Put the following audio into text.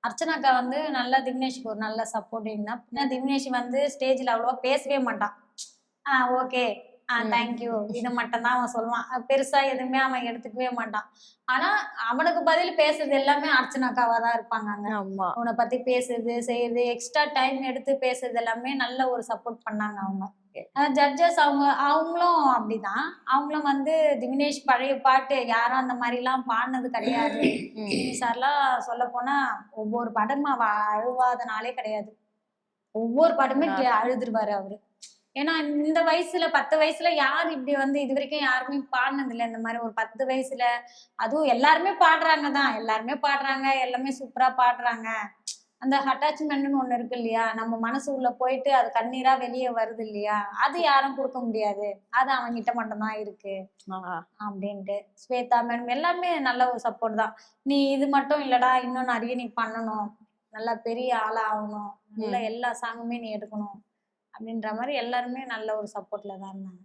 அர்ச்சனாக்கா வந்து நல்லா திவினேஷ்க்கு ஒரு நல்ல சப்போர்ட்டிங் தான். ஏன்னா திவினேஷ் வந்து ஸ்டேஜ்ல அவ்வளவா பேசவே மாட்டான். ஓகே. தேங்க்யூ. இது மட்டும் தான் அவன் சொல்லுவான். பெருசா எதுவுமே அவன் எடுத்துக்கவே மாட்டான். ஆனா, அவனுக்கு பதில் பேசுறது எல்லாமே அர்ச்சனாக்காவா தான் இருப்பாங்க அங்க. ஆமா. அவன பத்தி பேசுறது, செய்றது, எக்ஸ்ட்ரா டைம் எடுத்து பேசுறது எல்லாமே நல்ல ஒரு சப்போர்ட் பண்ணாங்க அவங்க. ஜட்ஜஸ் அவங்களும் அப்படிதான். அவங்களும் வந்து திவினேஷ் பழைய பாட்டு யாரும் அந்த மாரிலாம் பாடுனது கிடையாது. சினி சார்லாம் சொல்லப்போனா ஒவ்வொரு படமும் அவ அழுவாத நாளே கிடையாது. ஒவ்வொரு பாட்டுமே அழுதுருவாரு அவரு. ஏன்னா இந்த வயசுல 10 வயசுல யார் இப்படி வந்து இதுவரைக்கும் யாருமே பாடுனது இல்ல. இந்த மாரி ஒரு 10 வயசுல அதுவும் எல்லாருமே பாடுறாங்க தான். எல்லாருமே பாடுறாங்க. எல்லாமே சூப்பரா பாடுறாங்க. அந்த அட்டாச்மெண்ட்ன்னு ஒண்ணு இருக்கு இல்லையா? நம்ம மனசு உள்ள போயிட்டு அது கண்ணீரா வெளிய வருது இல்லையா? அது யாரும் குடுக்க முடியாது. அது அவன்கிட்ட மட்டும் தான் இருக்கு. அப்படின்ட்டு. ஸ்வேதா மேடம் எல்லாமே நல்ல ஒரு சப்போர்ட் தான். நீ இது மட்டும் இல்லடா, இன்னும் நெறைய நீ பண்ணணும். நல்லா பெரிய ஆளா ஆவணும். நல்லா எல்லா சாங்குமே நீ எடுக்கணும். அப்படின்ற மாரி எல்லாருமே நல்ல ஒரு சப்போர்ட்ல தான் இருந்தாங்க.